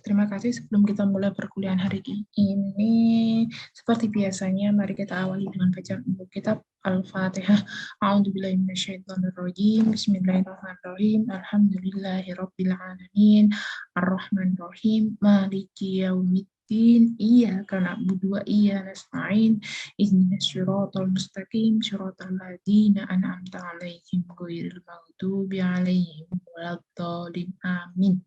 Terima kasih. Sebelum kita mulai perkuliahan hari ini, seperti biasanya, mari kita awali dengan bacaan untuk kitab Al-Fatihah. A'udzubillahi minasyaitonirrajim. Bismillahirrahmanirrahim. Alhamdulillahirabbil Ar-Rahmanirrahim. Maliki yaumiddin. Iyyaka na'budu wa iyyaka nasta'in. Ihdinas siratal mustaqim. Siratal ladzina an'amta 'alaihim ghairil maghdubi 'alaihim waladdallin. Amin.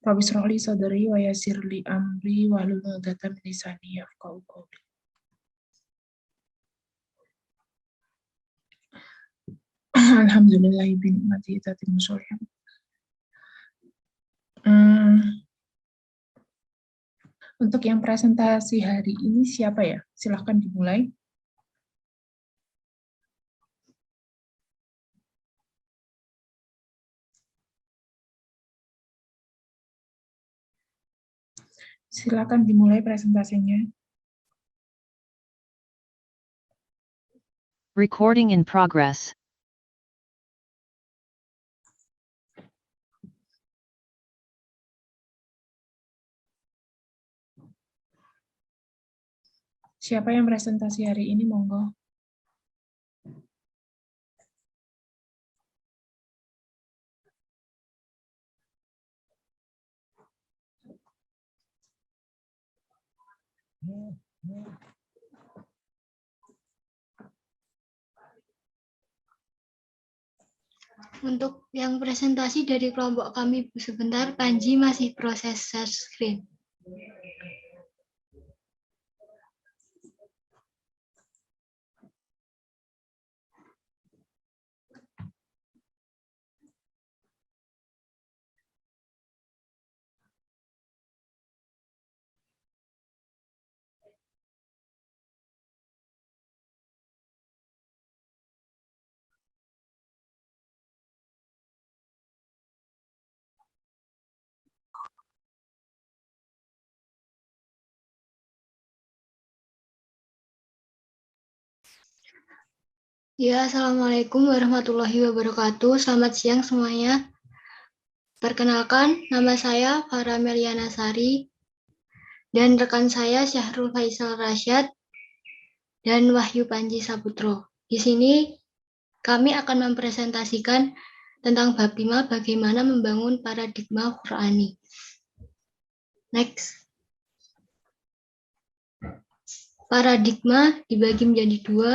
Rabbi shrah li sadri wa yassir li amri wahlul 'uqdatam min lisani yafqahu qawli. Alhamdulillahi bi ni'matihi tatimmu shalihat. Untuk yang presentasi hari ini siapa ya? Silahkan dimulai. Silakan dimulai presentasinya. Recording in progress. Siapa yang presentasi hari ini, monggo. Untuk yang presentasi dari kelompok kami, sebentar, Panji masih proses share screen. Ya, Assalamualaikum warahmatullahi wabarakatuh. Selamat siang semuanya. Perkenalkan, nama saya Farah Meliana Sari dan rekan saya Syahrul Faisal Rasyad dan Wahyu Panji Saputro. Di sini kami akan mempresentasikan tentang bab 5, bagaimana membangun paradigma Qur'ani. Next. Paradigma dibagi menjadi dua.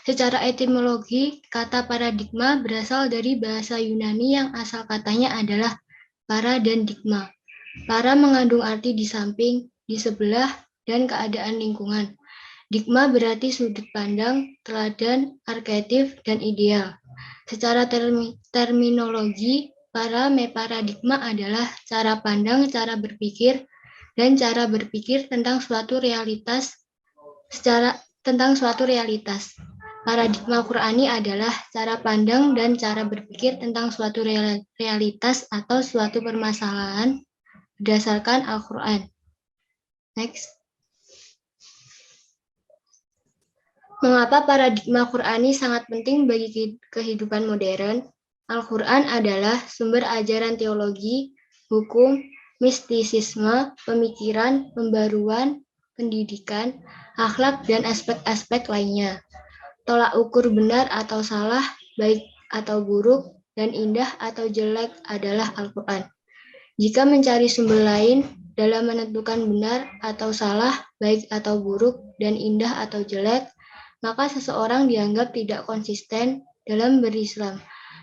Secara etimologi, kata paradigma berasal dari bahasa Yunani yang asal katanya adalah para dan digma. Para mengandung arti di samping, di sebelah, dan keadaan lingkungan. Digma berarti sudut pandang, teladan, arketip, dan ideal. Secara terminologi, paradigma adalah cara pandang, cara berpikir, dan cara berpikir tentang suatu realitas. Paradigma Qur'ani adalah cara pandang dan cara berpikir tentang suatu realitas atau suatu permasalahan berdasarkan Al-Quran. Next. Mengapa paradigma Qur'ani sangat penting bagi kehidupan modern? Al-Quran adalah sumber ajaran teologi, hukum, mistisisme, pemikiran, pembaruan, pendidikan, akhlak, dan aspek-aspek lainnya. Tolak ukur benar atau salah, baik atau buruk, dan indah atau jelek adalah Al-Quran. Jika mencari sumber lain dalam menentukan benar atau salah, baik atau buruk, dan indah atau jelek, maka seseorang dianggap tidak konsisten dalam berislam.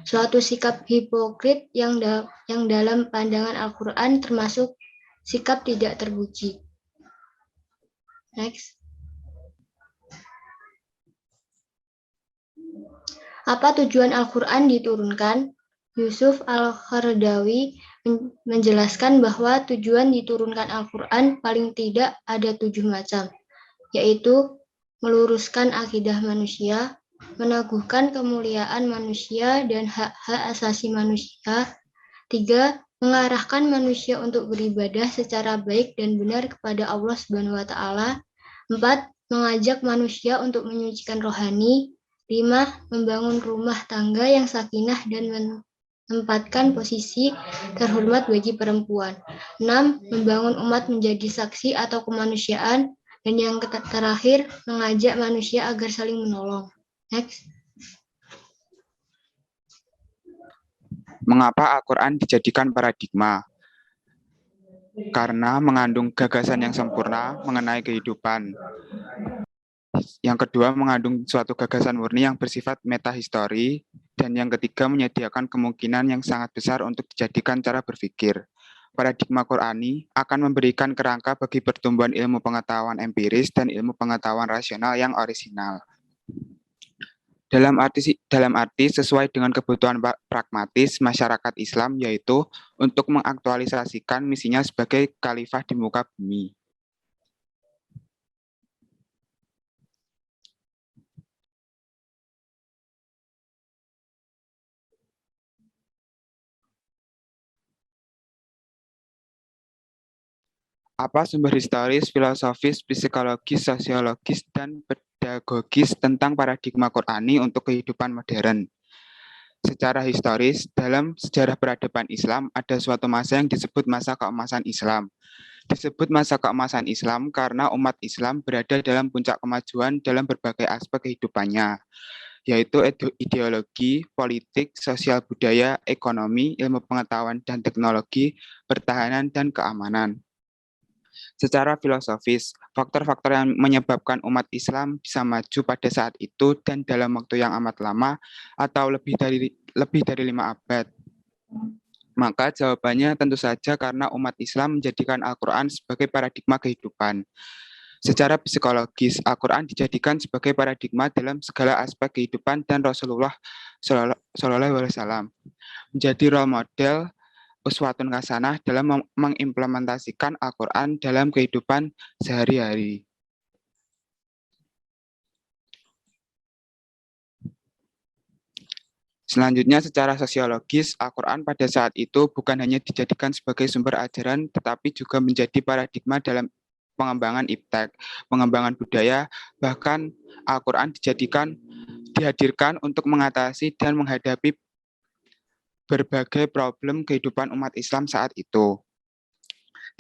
Suatu sikap hipokrit yang dalam pandangan Al-Quran termasuk sikap tidak terpuji. Next. Apa tujuan Al-Quran diturunkan? Yusuf Al-Qaradawi menjelaskan bahwa tujuan diturunkan Al-Quran paling tidak ada 7 macam, yaitu meluruskan akidah manusia, meneguhkan kemuliaan manusia dan hak-hak asasi manusia. 3. Mengarahkan manusia untuk beribadah secara baik dan benar kepada Allah Subhanahu wa Ta'ala. 4. Mengajak manusia untuk menyucikan rohani. 5. Membangun rumah tangga yang sakinah dan menempatkan posisi terhormat bagi perempuan. 6. Membangun umat menjadi saksi atau kemanusiaan. Dan yang terakhir, mengajak manusia agar saling menolong. Next. Mengapa Al-Quran dijadikan paradigma? Karena mengandung gagasan yang sempurna mengenai kehidupan. Yang kedua, mengandung suatu gagasan murni yang bersifat metahistori. Dan yang ketiga, menyediakan kemungkinan yang sangat besar untuk dijadikan cara berpikir. Paradigma Qurani akan memberikan kerangka bagi pertumbuhan ilmu pengetahuan empiris dan ilmu pengetahuan rasional yang orisinal. Dalam arti sesuai dengan kebutuhan pragmatis masyarakat Islam, yaitu untuk mengaktualisasikan misinya sebagai khalifah di muka bumi. Apa sumber historis, filosofis, psikologis, sosiologis, dan pedagogis tentang paradigma Qurani untuk kehidupan modern? Secara historis, dalam sejarah peradaban Islam ada suatu masa yang disebut masa keemasan Islam. Disebut masa keemasan Islam karena umat Islam berada dalam puncak kemajuan dalam berbagai aspek kehidupannya, yaitu ideologi, politik, sosial budaya, ekonomi, ilmu pengetahuan dan teknologi, pertahanan, dan keamanan. Secara filosofis, faktor-faktor yang menyebabkan umat Islam bisa maju pada saat itu dan dalam waktu yang amat lama atau lebih dari 5 abad. Maka jawabannya tentu saja karena umat Islam menjadikan Al-Quran sebagai paradigma kehidupan. Secara psikologis, Al-Quran dijadikan sebagai paradigma dalam segala aspek kehidupan dan Rasulullah SAW menjadi role model uswatun hasanah dalam mengimplementasikan Al-Quran dalam kehidupan sehari-hari. Selanjutnya, secara sosiologis, Al-Quran pada saat itu bukan hanya dijadikan sebagai sumber ajaran, tetapi juga menjadi paradigma dalam pengembangan iptek, pengembangan budaya, bahkan Al-Quran dihadirkan untuk mengatasi dan menghadapi berbagai problem kehidupan umat Islam saat itu.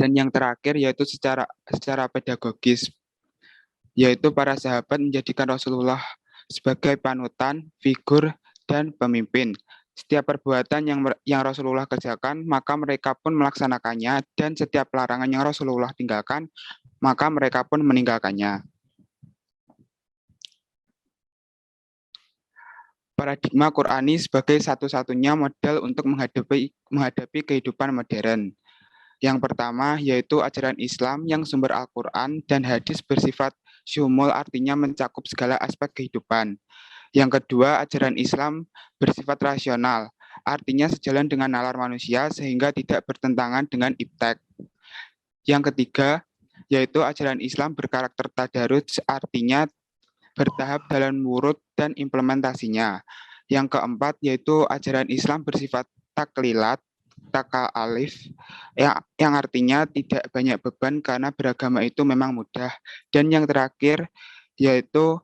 Dan yang terakhir yaitu secara pedagogis, yaitu para sahabat menjadikan Rasulullah sebagai panutan, figur, dan pemimpin. Setiap perbuatan yang Rasulullah kerjakan, maka mereka pun melaksanakannya, dan setiap larangan yang Rasulullah tinggalkan, maka mereka pun meninggalkannya. Paradigma Qurani sebagai satu-satunya model untuk menghadapi kehidupan modern. Yang pertama yaitu ajaran Islam yang sumber Al-Quran dan hadis bersifat syumul, artinya mencakup segala aspek kehidupan. Yang kedua, ajaran Islam bersifat rasional, artinya sejalan dengan nalar manusia sehingga tidak bertentangan dengan iptek. Yang ketiga, yaitu ajaran Islam berkarakter tadarus, artinya bertahap dalam wurud dan implementasinya. Yang keempat, yaitu ajaran Islam bersifat taklilat, alif, yang artinya tidak banyak beban karena beragama itu memang mudah. Dan yang terakhir, yaitu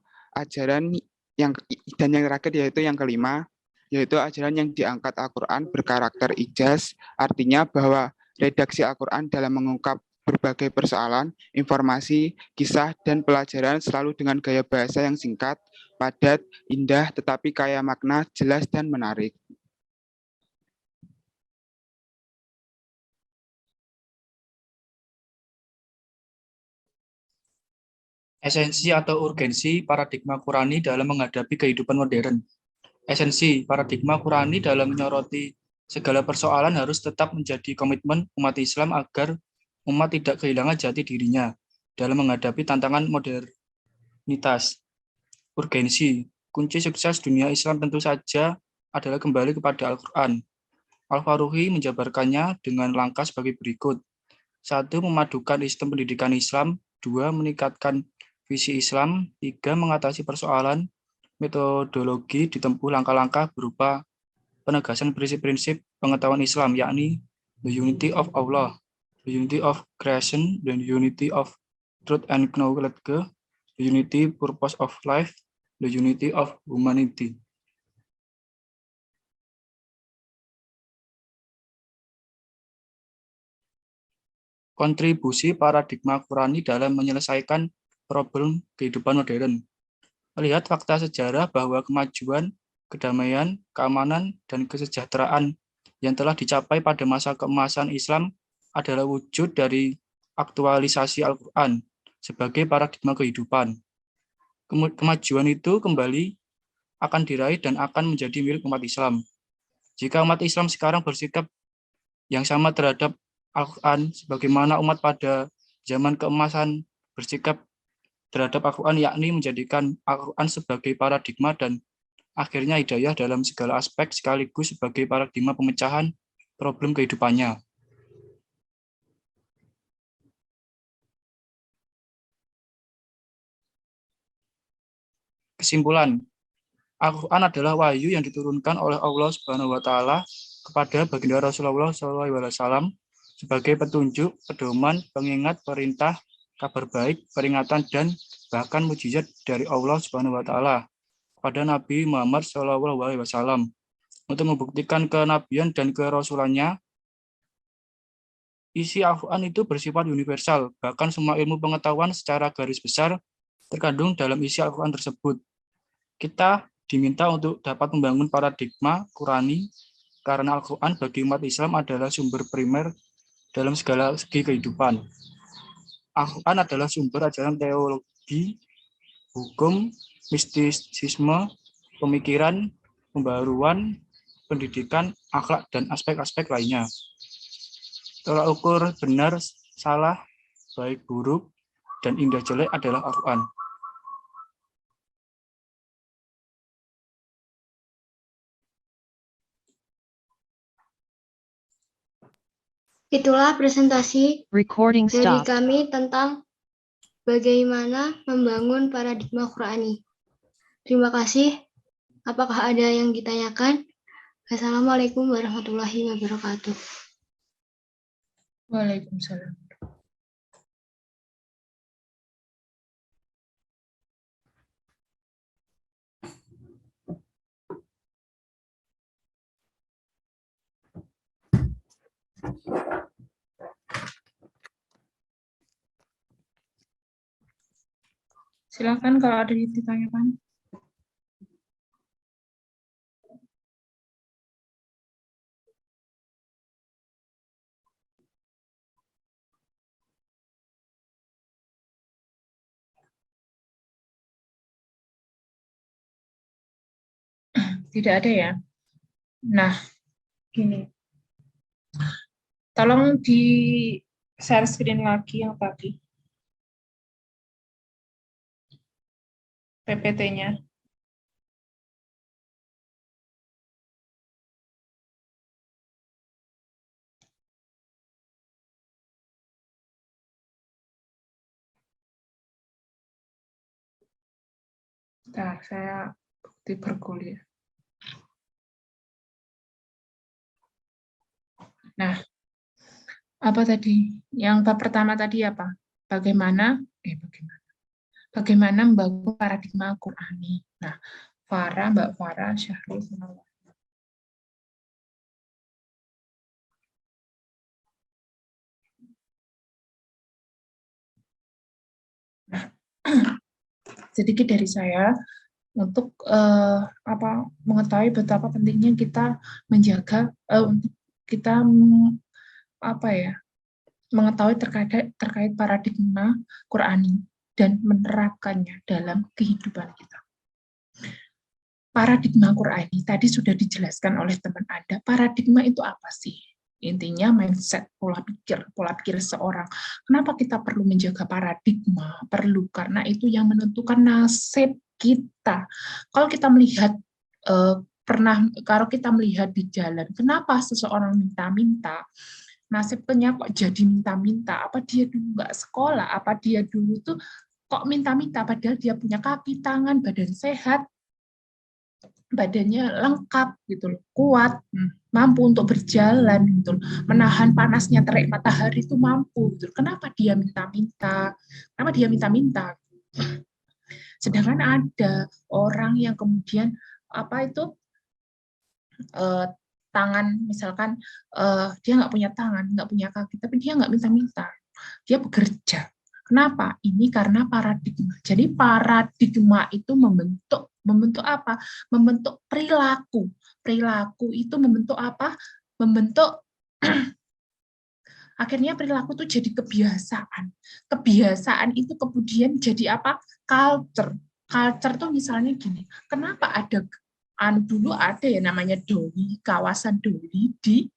yang kelima, yaitu ajaran yang diangkat Al-Quran berkarakter ijaz, artinya bahwa redaksi Al-Quran dalam mengungkap berbagai persoalan, informasi, kisah, dan pelajaran selalu dengan gaya bahasa yang singkat, padat, indah, tetapi kaya makna, jelas, dan menarik. Esensi atau urgensi paradigma Qurani dalam menghadapi kehidupan modern. Esensi paradigma Qurani dalam menyoroti segala persoalan harus tetap menjadi komitmen umat Islam agar umat tidak kehilangan jati dirinya dalam menghadapi tantangan modernitas. Urgensi, kunci sukses dunia Islam tentu saja adalah kembali kepada Al-Quran. Al-Faruqi menjabarkannya dengan langkah sebagai berikut. 1. Memadukan sistem pendidikan Islam. 2. Meningkatkan visi Islam. 3. Mengatasi persoalan metodologi ditempuh langkah-langkah berupa penegasan prinsip-prinsip pengetahuan Islam, yakni the unity of Allah, the unity of creation, the unity of truth and knowledge, the unity purpose of life, the unity of humanity. kontribusi paradigma Qurani dalam menyelesaikan problem kehidupan modern. Melihat fakta sejarah bahwa kemajuan, kedamaian, keamanan, dan kesejahteraan yang telah dicapai pada masa keemasan Islam adalah wujud dari aktualisasi Al-Quran sebagai paradigma kehidupan. Kemajuan itu kembali akan diraih dan akan menjadi milik umat Islam. Jika umat Islam sekarang bersikap yang sama terhadap Al-Quran, sebagaimana umat pada zaman keemasan bersikap terhadap Al-Quran, yakni menjadikan Al-Quran sebagai paradigma dan akhirnya hidayah dalam segala aspek sekaligus sebagai paradigma pemecahan problem kehidupannya. Kesimpulan, Al-Quran adalah wahyu yang diturunkan oleh Allah Subhanahu wa Ta'ala kepada baginda Rasulullah SAW sebagai petunjuk, pedoman, pengingat, perintah, kabar baik, peringatan, dan bahkan mujizat dari Allah Subhanahu wa Ta'ala kepada Nabi Muhammad SAW untuk membuktikan kenabian dan kerasulannya. Isi Al-Quran itu bersifat universal, bahkan semua ilmu pengetahuan secara garis besar terkandung dalam isi Al-Quran tersebut. Kita diminta untuk dapat membangun paradigma Qurani karena Al-Quran bagi umat Islam adalah sumber primer dalam segala segi kehidupan. Al-Quran adalah sumber ajaran teologi, hukum, mistisisme, pemikiran, pembaruan, pendidikan, akhlak, dan aspek-aspek lainnya. Tolak ukur benar, salah, baik, buruk, dan indah jelek adalah Al-Quran. Itulah presentasi Recording dari stopped. kami tentang bagaimana membangun paradigma Qurani. Terima kasih. Apakah ada yang ditanyakan? Assalamualaikum warahmatullahi wabarakatuh. Waalaikumsalam. Silakan kalau ada yang ditanyakan. Tidak ada ya. Nah, gini. Tolong di share screen lagi yang tadi. PPT-nya. Nah, saya bukti berkuliah. Nah, apa tadi? Yang pertama tadi apa? Bagaimana membangun paradigma Qurani. Nah, Mbak Farah, Syahrul, Munawwar. Nah, sedikit dari saya untuk mengetahui betapa pentingnya kita menjaga untuk kita mengetahui terkait paradigma Qurani dan menerapkannya dalam kehidupan kita. Paradigma Qurani tadi sudah dijelaskan oleh teman Anda. Paradigma itu apa sih? Intinya mindset, pola pikir seseorang. Kenapa kita perlu menjaga paradigma? Perlu karena itu yang menentukan nasib kita. Kalau kita melihat kalau kita melihat di jalan, kenapa seseorang minta-minta? Nasibnya kok jadi minta-minta? Apa dia dulu nggak sekolah? Apa dia dulu tuh kok minta-minta? Padahal dia punya kaki, tangan, badan sehat, badannya lengkap gitu loh, kuat, mampu untuk berjalan gitu loh, menahan panasnya terik matahari itu mampu gitu. Kenapa dia minta-minta? Kenapa dia minta-minta? Sedangkan ada orang yang kemudian tangan misalkan dia nggak punya tangan, nggak punya kaki, tapi dia nggak minta-minta. Dia bekerja. Kenapa? Ini karena paradigma. Jadi paradigma itu membentuk apa? Membentuk perilaku. Perilaku itu membentuk apa? Membentuk akhirnya perilaku itu jadi kebiasaan. Kebiasaan itu kemudian jadi apa? Culture. Culture tuh misalnya gini. Kenapa ada dulu ada ya namanya Doli, kawasan Doli di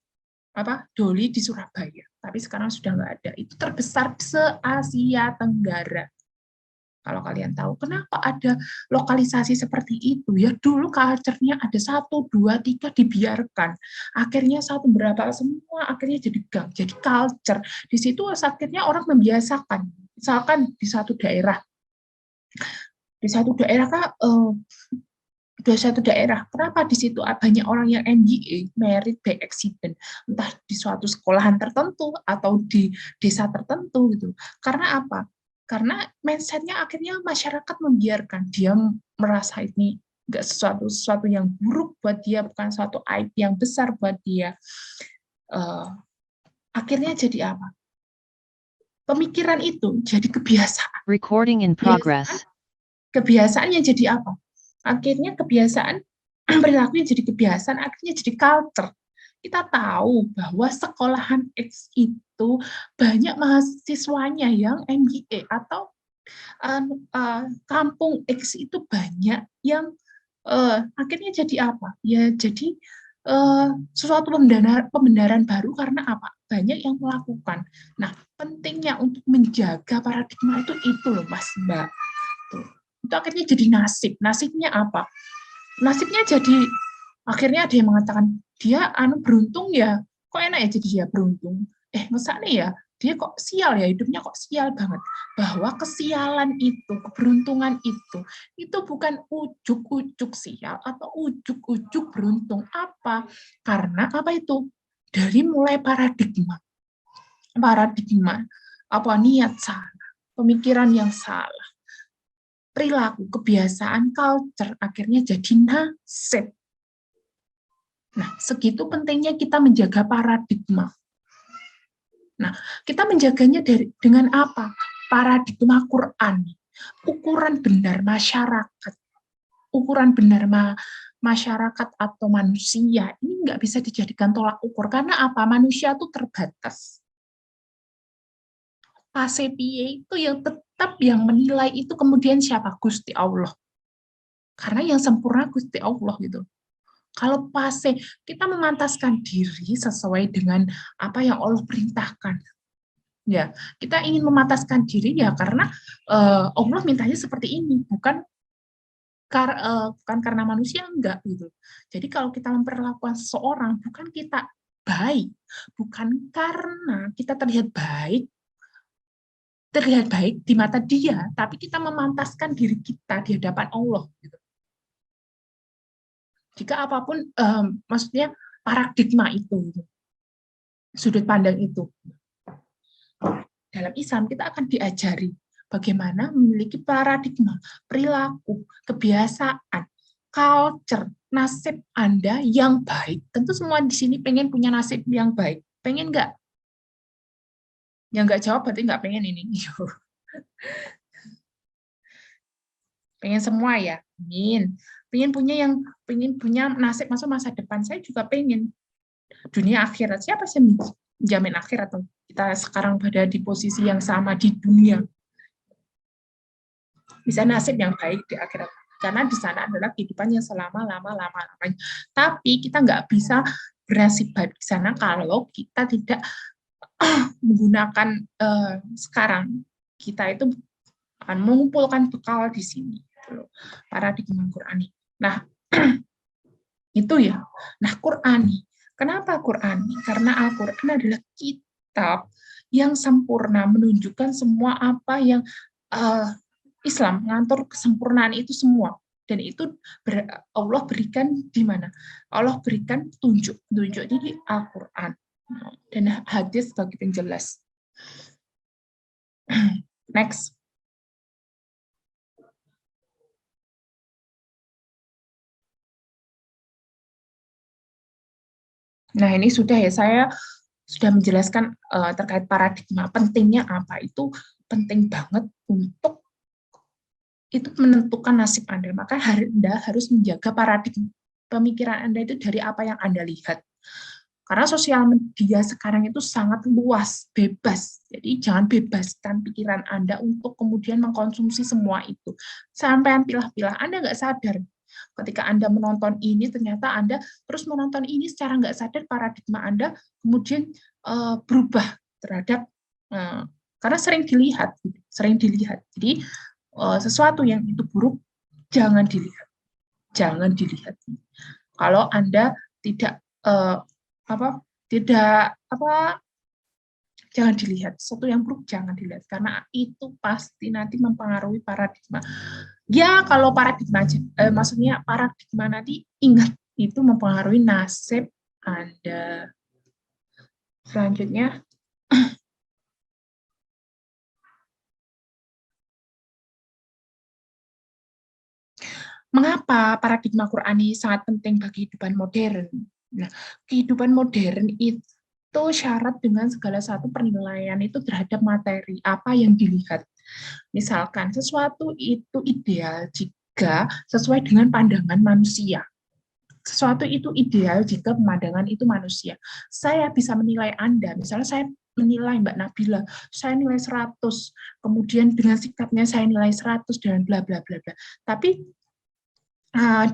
Doli di Surabaya. Tapi sekarang sudah nggak ada. Itu terbesar se-Asia Tenggara. Kalau kalian tahu, kenapa ada lokalisasi seperti itu? Ya dulu culture-nya ada 1, 2, 3 dibiarkan. Akhirnya satu berapa semua akhirnya jadi gang, jadi culture. Di situ akhirnya orang membiasakan. Misalkan di satu daerah kenapa di situ banyak orang yang MBA, married by accident, entah di suatu sekolahan tertentu atau di desa tertentu gitu. Karena apa? Karena mindset-nya akhirnya masyarakat membiarkan, dia merasa ini nggak sesuatu yang buruk buat dia, bukan suatu aib yang besar buat dia. Akhirnya jadi apa? Pemikiran itu jadi kebiasaan. Recording in progress. Kebiasaannya jadi apa? Akhirnya kebiasaan, perilakunya jadi kebiasaan, akhirnya jadi culture. Kita tahu bahwa sekolahan X itu banyak mahasiswanya yang MBA atau kampung X itu banyak yang akhirnya jadi apa? Ya jadi suatu pembenaran baru karena apa? Banyak yang melakukan. Nah, pentingnya untuk menjaga paradigma itu loh Mas Mbak. Tuh. Itu akhirnya jadi nasib. Nasibnya apa? Nasibnya jadi akhirnya ada yang mengatakan dia beruntung ya, kok enak ya jadi dia beruntung. Masa nih ya, dia kok sial ya, hidupnya kok sial banget. Bahwa kesialan itu, keberuntungan itu bukan ujuk-ujuk sial atau ujuk-ujuk beruntung. Apa? Karena apa itu? Dari mulai paradigma. Niat salah, pemikiran yang salah, perilaku, kebiasaan, culture, akhirnya jadi nasib. Nah, segitu pentingnya kita menjaga paradigma. Nah, kita menjaganya dengan apa? Paradigma Quran. Ukuran benar masyarakat. Ukuran benar masyarakat atau manusia. Ini nggak bisa dijadikan tolak ukur. Karena apa? Manusia itu terbatas. Pasepie itu yang tetap yang menilai itu kemudian siapa? Gusti Allah. Karena yang sempurna Gusti Allah gitu. Kalau kita memantaskan diri sesuai dengan apa yang Allah perintahkan. Ya, kita ingin memantaskan diri ya karena Allah mintanya seperti ini, bukan karena manusia enggak gitu. Jadi kalau kita memperlakukan seseorang bukan kita baik, bukan karena kita terlihat baik di mata dia, tapi kita memantaskan diri kita di hadapan Allah gitu. Jika apapun, maksudnya paradigma itu, sudut pandang itu. Dalam Islam kita akan diajari bagaimana memiliki paradigma, perilaku, kebiasaan, culture, nasib Anda yang baik. Tentu semua di sini pengen punya nasib yang baik. Pengen nggak? Yang nggak jawab berarti nggak pengen ini. Pengen semua ya? Pengen punya nasib masuk masa depan. Saya juga pengen dunia akhirat. Siapa sih menjamin akhirat? Kita sekarang pada di posisi yang sama di dunia. Bisa nasib yang baik di akhirat. Karena di sana adalah kehidupan yang selama-lamanya. Tapi kita nggak bisa bernasib baik di sana kalau kita tidak menggunakan sekarang. Kita itu akan mengumpulkan bekal di sini. Paradigma Qurani. Nah, itu ya. Nah, Qurani. Kenapa Qurani? Karena Al-Quran adalah kitab yang sempurna, menunjukkan semua apa yang Islam mengatur kesempurnaan itu semua. Dan itu Allah berikan di mana? Allah berikan tunjuk di Al-Quran. Dan hadis bagi penjelas. Next. Nah, ini sudah ya, saya sudah menjelaskan terkait paradigma, pentingnya apa, itu penting banget untuk itu menentukan nasib Anda. Maka Anda harus menjaga paradigma pemikiran Anda itu dari apa yang Anda lihat. Karena sosial media sekarang itu sangat luas, bebas. Jadi jangan bebaskan pikiran Anda untuk kemudian mengkonsumsi semua itu. Sampai pilah-pilah, Anda nggak sadar. Ketika Anda menonton ini, ternyata Anda terus menonton ini secara nggak sadar, paradigma Anda kemudian berubah terhadap, karena sering dilihat. Jadi sesuatu yang itu buruk, jangan dilihat. Jangan dilihat. Kalau Anda tidak jangan dilihat. Sesuatu yang buruk jangan dilihat, karena itu pasti nanti mempengaruhi paradigma. Ya, kalau paradigma maksudnya paradigma nanti, ingat, itu mempengaruhi nasib Anda. Selanjutnya, mengapa paradigma Qur'ani sangat penting bagi kehidupan modern? Nah, kehidupan modern itu syarat dengan segala satu penilaian itu terhadap materi, apa yang dilihat. Misalkan, sesuatu itu ideal jika sesuai dengan pandangan manusia. Sesuatu itu ideal jika pemandangan itu manusia. Saya bisa menilai Anda, misalnya saya menilai Mbak Nabila, saya nilai 100, kemudian dengan sikapnya saya nilai 100 dan bla bla bla bla. Tapi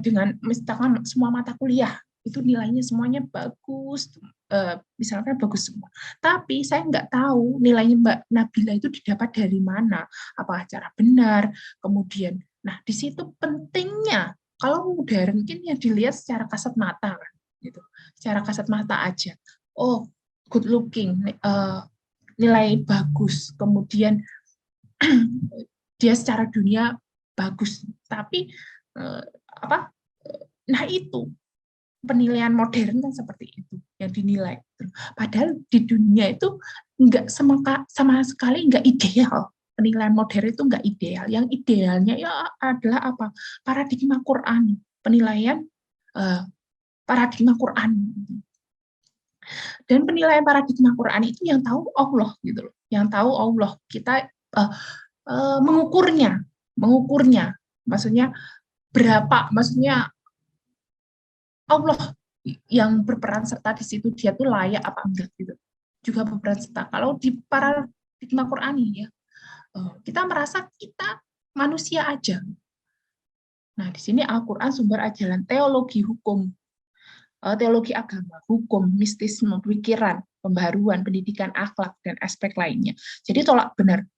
dengan misalkan semua mata kuliah itu nilainya semuanya bagus, misalkan bagus semua. Tapi saya nggak tahu nilainya Mbak Nabila itu didapat dari mana, apakah cara benar, kemudian, nah di situ pentingnya. Kalau modern mungkin ya dilihat secara kasat mata kan, gitu, secara kasat mata aja. Oh, good looking, nilai bagus, kemudian dia secara dunia bagus, tapi nah itu penilaian modern kan seperti itu yang dinilai. Padahal di dunia itu nggak sama sekali nggak ideal. Penilaian modern itu nggak ideal. Yang idealnya ya adalah apa? Paradigma Quran, penilaian paradigma Quran. Dan penilaian paradigma Quran itu yang tahu Allah gitu loh. Yang tahu Allah. Kita mengukurnya. Maksudnya berapa? Maksudnya Allah yang berperan serta di situ, dia tuh layak apa enggak gitu. Juga berperan serta. Kalau di paradigma Qur'ani ya, kita merasa kita manusia aja. Nah, di sini Al-Qur'an sumber ajaran teologi hukum, teologi agama, hukum, mistisme, pikiran, pembaharuan, pendidikan, akhlak, dan aspek lainnya. Jadi tolak benar.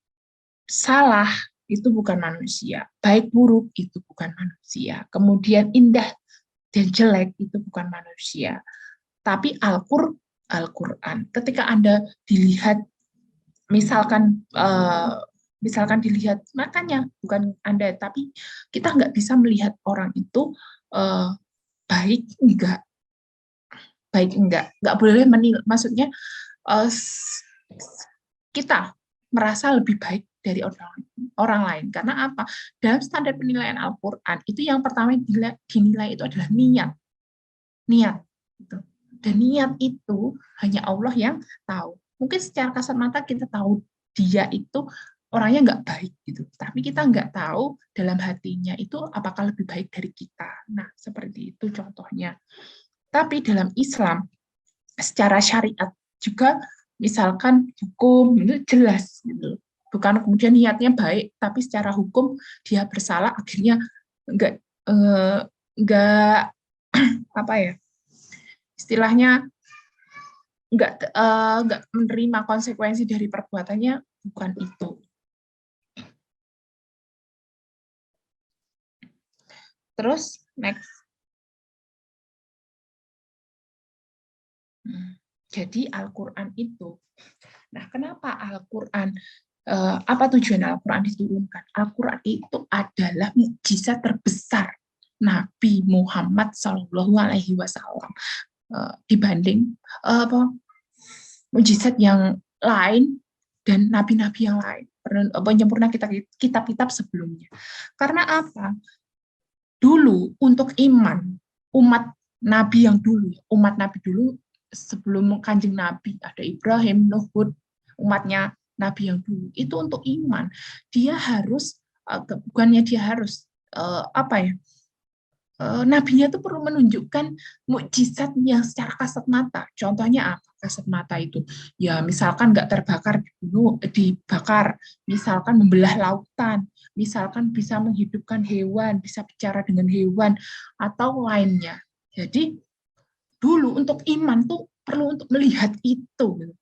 Salah itu bukan manusia. Baik buruk itu bukan manusia. Kemudian indah dan jelek itu bukan manusia, tapi Al-Quran. Ketika Anda dilihat, misalkan dilihat, makanya bukan Anda, tapi kita nggak bisa melihat orang itu baik enggak, nggak boleh menilai. Maksudnya kita merasa lebih baik dari orang lain. Karena apa? Dalam standar penilaian Al-Quran, itu yang pertama dinilai itu adalah niat. Gitu. Dan niat itu hanya Allah yang tahu. Mungkin secara kasat mata kita tahu dia itu orangnya nggak baik, gitu. Tapi kita nggak tahu dalam hatinya itu apakah lebih baik dari kita. Nah, seperti itu contohnya. Tapi dalam Islam, secara syariat juga, misalkan hukum itu jelas, gitu. Bukan kemudian niatnya baik, tapi secara hukum dia bersalah, akhirnya enggak apa ya, istilahnya enggak menerima konsekuensi dari perbuatannya, bukan itu. Terus next. Jadi Al-Quran itu, nah kenapa Al-Quran, apa tujuan Al-Quran diturunkan? Al-Quran itu adalah mukjizat terbesar Nabi Muhammad SAW dibanding mukjizat yang lain dan nabi-nabi yang lain, penyempurna kitab-kitab sebelumnya. Karena apa? Dulu untuk iman umat Nabi yang dulu, sebelum Kanjeng Nabi, ada Ibrahim, Nuh, Hud, umatnya Nabi yang dulu. Itu untuk iman. Dia harus, bukannya dia harus, nabinya itu perlu menunjukkan mukjizat yang secara kasat mata. Contohnya apa? Kasat mata itu, ya misalkan nggak terbakar dibakar, misalkan membelah lautan, misalkan bisa menghidupkan hewan, bisa bicara dengan hewan, atau lainnya. Jadi dulu untuk iman tuh perlu untuk melihat itu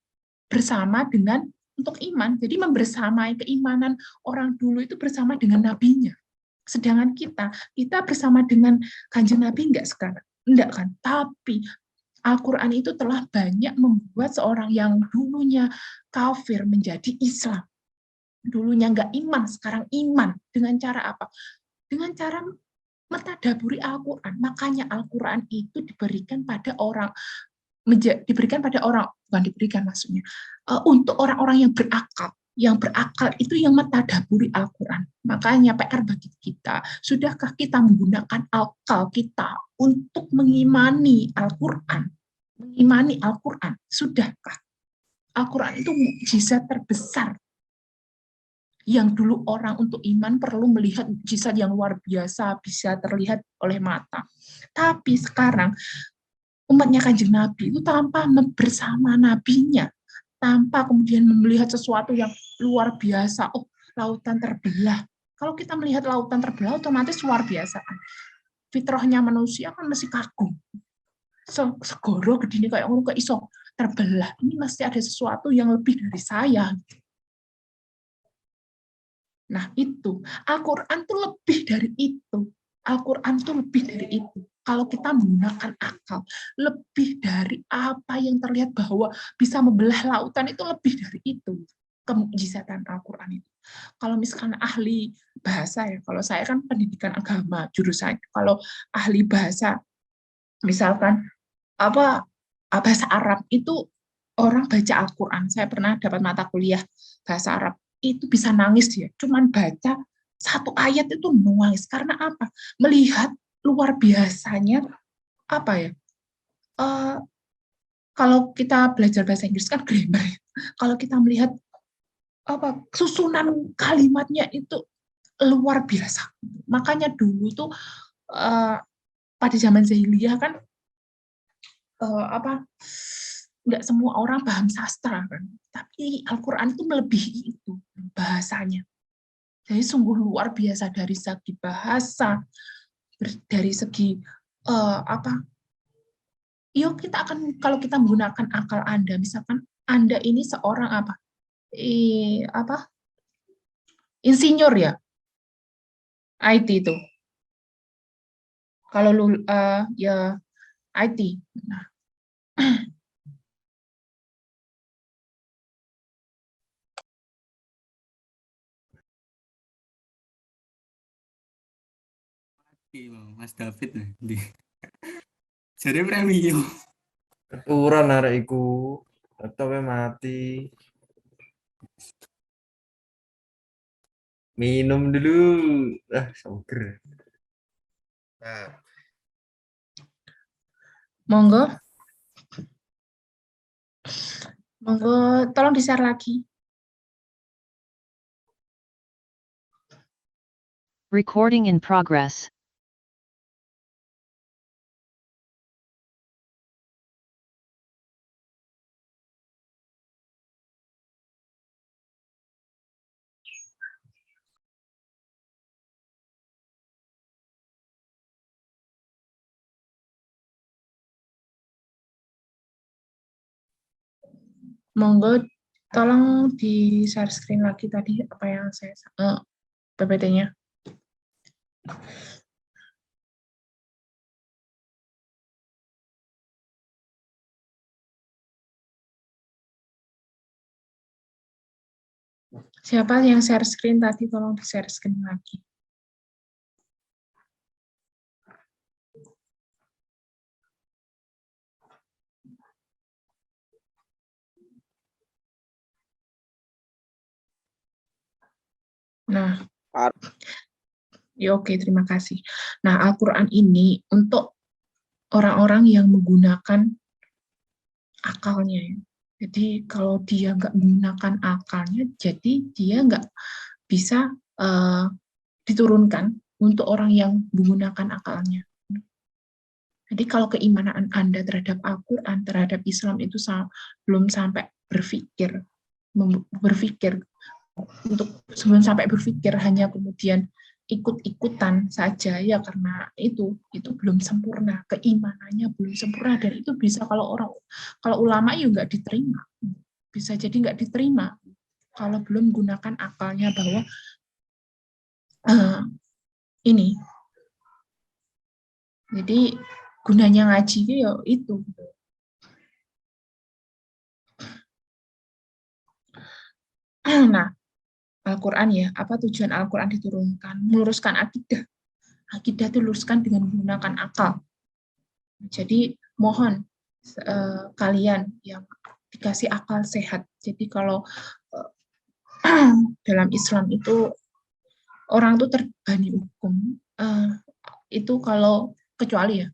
bersama dengan untuk iman. Jadi membersamai keimanan orang dulu itu bersama dengan nabinya. Sedangkan kita bersama dengan Kanjeng Nabi enggak sekarang. Enggak kan? Tapi Al-Quran itu telah banyak membuat seorang yang dulunya kafir menjadi Islam. Dulunya enggak iman, sekarang iman. Dengan cara apa? Dengan cara mentadaburi Al-Quran. Makanya Al-Quran itu diberikan pada orang, bukan diberikan maksudnya, untuk orang-orang yang berakal. Yang berakal itu yang mentadaburi Al-Quran. Makanya PR bagi kita, sudahkah kita menggunakan akal kita untuk mengimani Al-Quran? Mengimani Al-Quran, sudahkah? Al-Quran itu mukjizat terbesar. Yang dulu orang untuk iman perlu melihat mukjizat yang luar biasa, bisa terlihat oleh mata. Tapi sekarang, umatnya Kanjeng Nabi itu tanpa bersama nabinya, tanpa kemudian melihat sesuatu yang luar biasa, oh lautan terbelah. Kalau kita melihat lautan terbelah, otomatis luar biasa kan. Fitrahnya manusia kan masih kagum. Segoro gede kayak ngono kok iso terbelah. Ini mesti ada sesuatu yang lebih dari saya. Nah itu, Al-Quran tuh lebih dari itu. Al-Quran tuh lebih dari itu. Kalau kita menggunakan akal, lebih dari apa yang terlihat bahwa bisa membelah lautan, itu lebih dari itu. Kemukjizatan Al-Quran itu. Kalau misalkan ahli bahasa, ya, kalau saya kan pendidikan agama, jurusan. Kalau ahli bahasa, misalkan bahasa Arab itu orang baca Al-Quran. Saya pernah dapat mata kuliah bahasa Arab. Itu bisa nangis dia. Cuman baca satu ayat itu nangis. Karena apa? Melihat luar biasanya kalau kita belajar bahasa Inggris kan grammar. Kalau kita melihat susunan kalimatnya itu luar biasa. Makanya dulu tuh pada zaman jahiliyah kan nggak semua orang paham sastra kan. Tapi Al-Quran itu melebihi itu bahasanya. Jadi sungguh luar biasa dari segi bahasa, dari segi yuk kita akan, kalau kita menggunakan akal Anda, misalkan Anda ini seorang insinyur ya, IT itu. Kalau ya IT. Nah. Mas David di jadi premium. Keturunan arek iku atau mati. Minum dulu. Seger. Nah. Monggo. Monggo tolong di-share lagi. Recording in progress. Monggo tolong di-share screen lagi tadi apa yang saya PPT-nya. Siapa yang share screen tadi, tolong di-share screen lagi. Nah, ya oke, terima kasih. Nah, Al-Quran ini untuk orang-orang yang menggunakan akalnya ya. Jadi kalau dia nggak menggunakan akalnya, jadi dia nggak bisa diturunkan untuk orang yang menggunakan akalnya. Jadi kalau keimanan Anda terhadap Al-Quran, terhadap Islam itu belum sampai berpikir untuk sebelum sampai berpikir hanya kemudian ikut-ikutan saja ya, karena itu belum sempurna, keimanannya belum sempurna, dan itu bisa kalau ulama ya nggak diterima, bisa jadi nggak diterima kalau belum menggunakan akalnya bahwa ini. Jadi gunanya ngaji ya itu. Nah, Al-Quran ya, apa tujuan Al-Quran diturunkan? Meluruskan akidah. Akidah itu luruskan dengan menggunakan akal. Jadi mohon kalian yang dikasih akal sehat. Jadi kalau dalam Islam itu orang itu terbebani hukum, itu kalau kecuali ya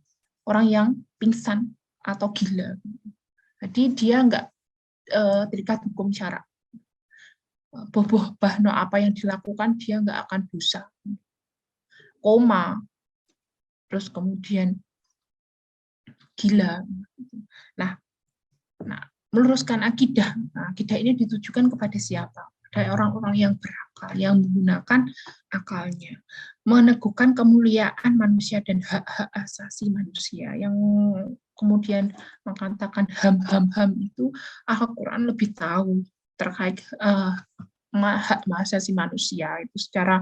orang yang pingsan atau gila. Jadi dia nggak terikat hukum syara. Boboh bahno apa yang dilakukan dia nggak akan dosa. Koma, terus kemudian gila. Nah, meluruskan akidah. Nah, akidah ini ditujukan kepada siapa? Pada orang-orang yang berakal, yang menggunakan akalnya, meneguhkan kemuliaan manusia dan hak-hak asasi manusia. Yang kemudian mengatakan ham itu Al-Quran lebih tahu terkait hak asasi manusia itu secara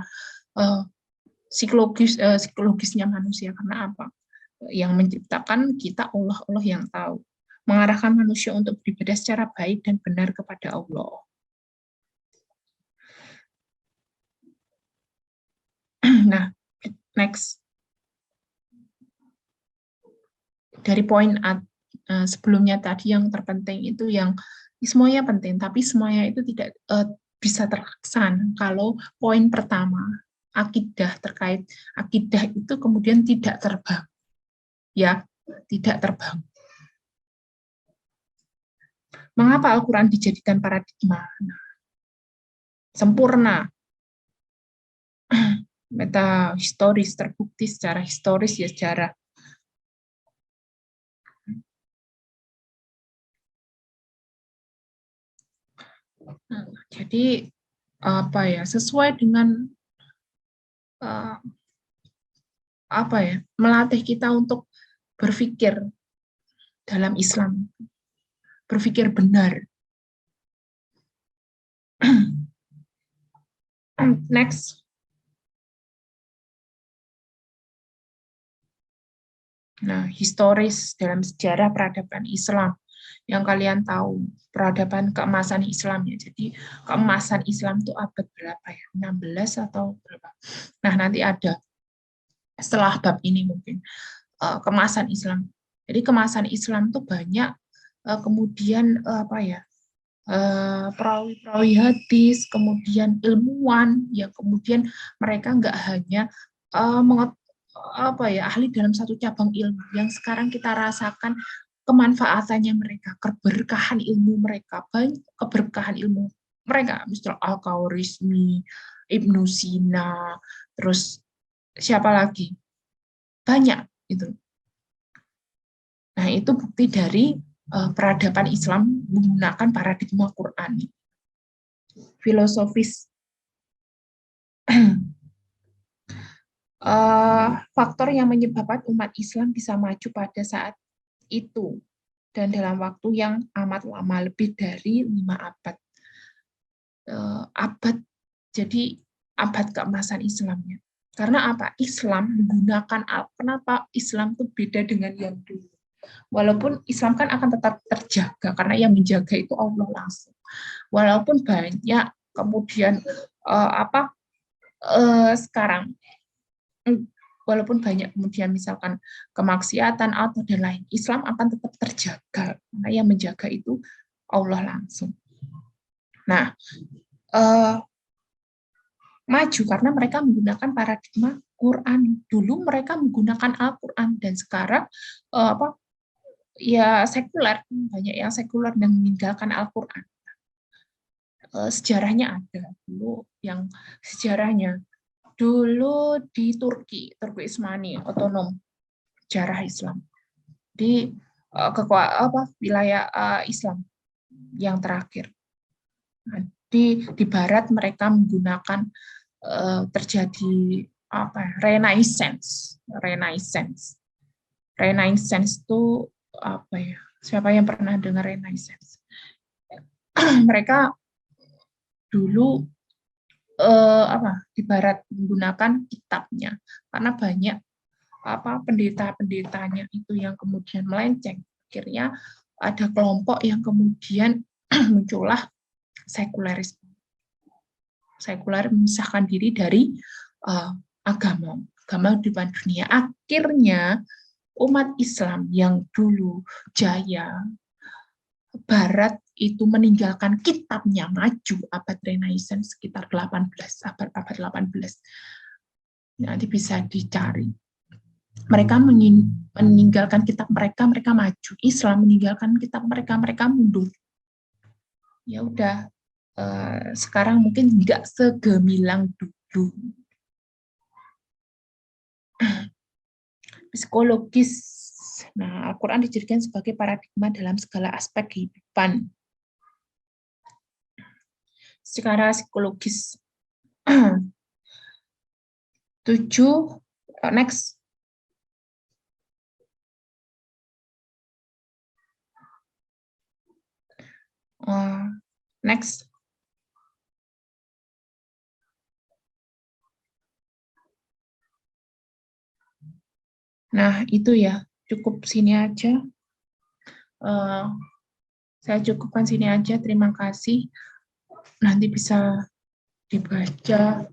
psikologisnya manusia. Karena apa? Yang menciptakan kita Allah yang tahu, mengarahkan manusia untuk beribadah secara baik dan benar kepada Allah. Nah, next. Dari poin sebelumnya tadi yang terpenting itu yang semuanya penting, tapi semuanya itu tidak bisa terlaksana kalau poin pertama, akidah, terkait akidah itu kemudian tidak terbangun. Ya, tidak terbangun. Mengapa Al-Quran dijadikan paradigma? Sempurna. Meta historis, terbukti secara historis ya, sejarah. Jadi apa ya, sesuai dengan apa ya, melatih kita untuk berpikir dalam Islam, berpikir benar. Next. Nah, historis dalam sejarah peradaban Islam yang kalian tahu, peradaban keemasan Islam ya. Jadi keemasan Islam itu abad berapa ya? 16 atau berapa? Nah, nanti ada setelah bab ini mungkin kemasan Islam. Jadi kemasan Islam itu banyak kemudian apa ya? Perawi-perawi hadis, kemudian ilmuwan, ya kemudian mereka nggak hanya ahli dalam satu cabang ilmu yang sekarang kita rasakan kemanfaatannya mereka, keberkahan ilmu mereka, banyak keberkahan ilmu mereka, Mr. Al-Khawarizmi, Ibnu Sina, terus siapa lagi? Banyak itu. Nah, itu bukti dari peradaban Islam menggunakan paradigma Qur'ani. Filosofis. Faktor yang menyebabkan umat Islam bisa maju pada saat itu dan dalam waktu yang amat lama, lebih dari 5 abad. Jadi abad keemasan Islamnya. Karena apa? Islam menggunakan, kenapa Islam itu beda dengan yang dulu? Walaupun Islam kan akan tetap terjaga, karena yang menjaga itu Allah langsung. Walaupun banyak kemudian sekarang, walaupun banyak kemudian misalkan kemaksiatan atau dan lain, Islam akan tetap terjaga, karena yang menjaga itu Allah langsung. Nah, maju karena mereka menggunakan paradigma Quran. Dulu mereka menggunakan Al-Quran dan sekarang ya sekuler, banyak yang sekuler dan meninggalkan Al-Quran. Sejarahnya ada dulu, yang sejarahnya dulu di Turki Utsmani otonom, sejarah Islam di wilayah Islam yang terakhir. Nah, di barat mereka menggunakan terjadi Renaissance itu apa ya? Siapa yang pernah dengar Renaissance? Mereka dulu di barat menggunakan kitabnya karena banyak pendeta-pendetanya itu yang kemudian melenceng. Akhirnya ada kelompok yang kemudian muncullah sekulerisme. Sekuler memisahkan diri dari agama di depan dunia. Akhirnya umat Islam yang dulu jaya, Barat itu meninggalkan kitabnya, maju abad Renaissance sekitar abad 18. Nanti bisa dicari. Mereka meninggalkan kitab mereka maju. Islam meninggalkan kitab mereka mundur. Ya udah, sekarang mungkin nggak segemilang dulu. Psikologis. Nah, Al-Quran dijadikan sebagai paradigma dalam segala aspek kehidupan. Secara psikologis. 7, next. Next. Nah, itu ya, cukup sini aja. Saya cukupkan sini aja, terima kasih. Nanti bisa dibaca.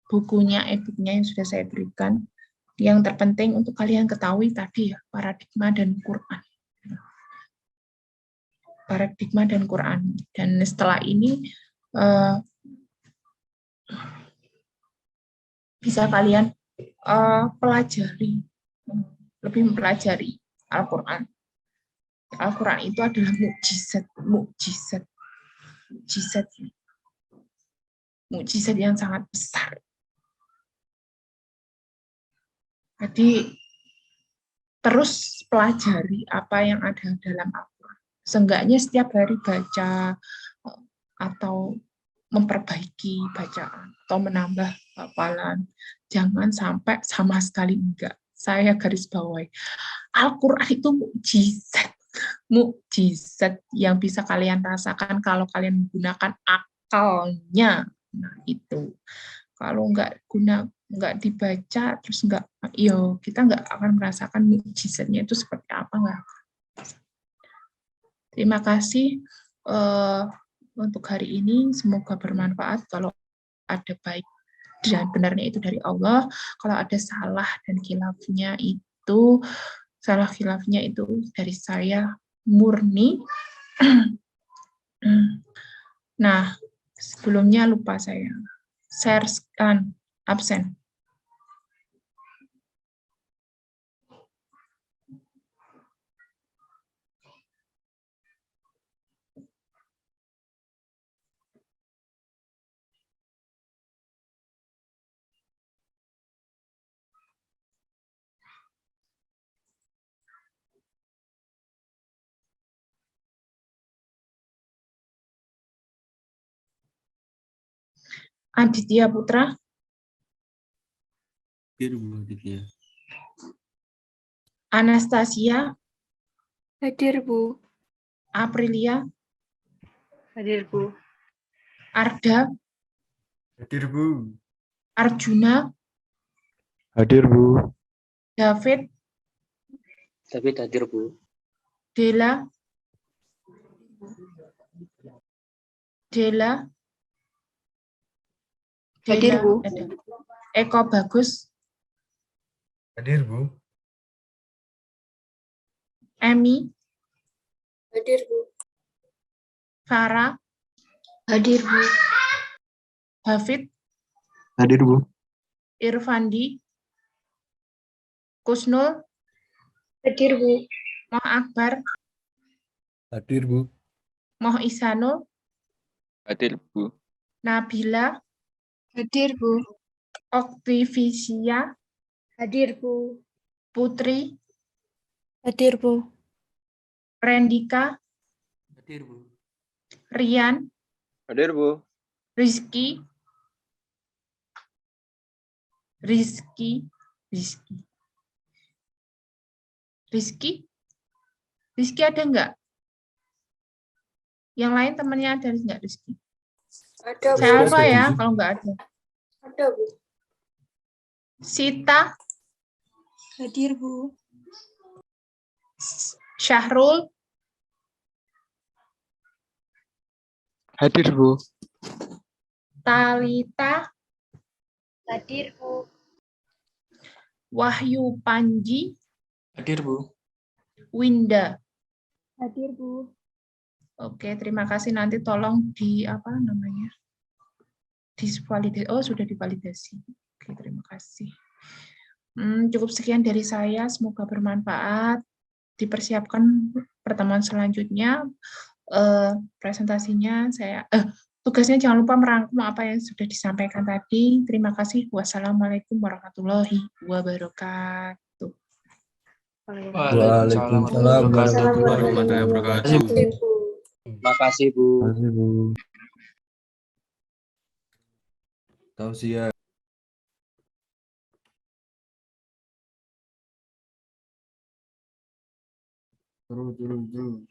Bukunya, e-booknya yang sudah saya berikan. Yang terpenting untuk kalian ketahui tadi ya, paradigma dan Quran. Paradigma dan Quran. Dan setelah ini bisa kalian pelajari, lebih mempelajari Al-Quran. Al-Quran itu adalah mukjizat yang sangat besar. Jadi terus pelajari apa yang ada dalam Al-Quran. Seenggaknya setiap hari baca atau memperbaiki bacaan atau menambah hafalan. Jangan sampai sama sekali enggak. Saya garis bawahi. Al-Quran itu mukjizat yang bisa kalian rasakan kalau kalian menggunakan akalnya. Nah, itu. Kalau enggak dibaca terus kita enggak akan merasakan mukjizatnya itu seperti apa, enggak. Terima kasih untuk hari ini, semoga bermanfaat. Kalau ada baik dan benarnya itu dari Allah, kalau ada salah dan khilafnya itu dari saya murni. Nah, sebelumnya lupa saya share absen. Aditya Putra. Hadir Bu Aditya. Anastasia. Hadir Bu. Aprilia. Hadir Bu. Arda. Hadir Bu. Arjuna. Hadir Bu. David. Hadir Bu. Dela. Hadir Bu. Eko Bagus. Hadir Bu. Emi. Hadir Bu. Farah. Hadir Bu. Hafid. Hadir, Bu. Irfandi, Kusnul, Hadir, Bu. Moh Akbar, Hadir, Bu. Moh Isanul, Hadir, Bu. Nabila, Hadir, Bu. Oktivisia, Hadir, Bu. Putri, Hadir, Bu. Rendika, Hadir, Bu. Rian, Hadir, Bu. Rizky, Rizky, ada nggak? Yang lain temannya ada nggak Rizky? Ada, Bu. Saya apa Ada, ya Bu. kalau nggak ada? Ada, Bu. Sita, Hadir, Bu. Syahrul, Hadir, Bu. Talita, Hadir, Bu. Wahyu Panji, Hadir, Bu. Winda. Hadir, Bu. Oke, terima kasih. Nanti tolong di apa namanya? Disvalidasi. Oh, sudah divalidasi. Oke, terima kasih. Cukup sekian dari saya. Semoga bermanfaat. Dipersiapkan pertemuan selanjutnya. Presentasinya tugasnya jangan lupa merangkum apa yang sudah disampaikan tadi. Terima kasih. Wassalamualaikum warahmatullahi wabarakatuh. Waalaikumsalam warahmatullahi wabarakatuh. Terima kasih, Bu. Makasih, Bu. Tausiah. Terus.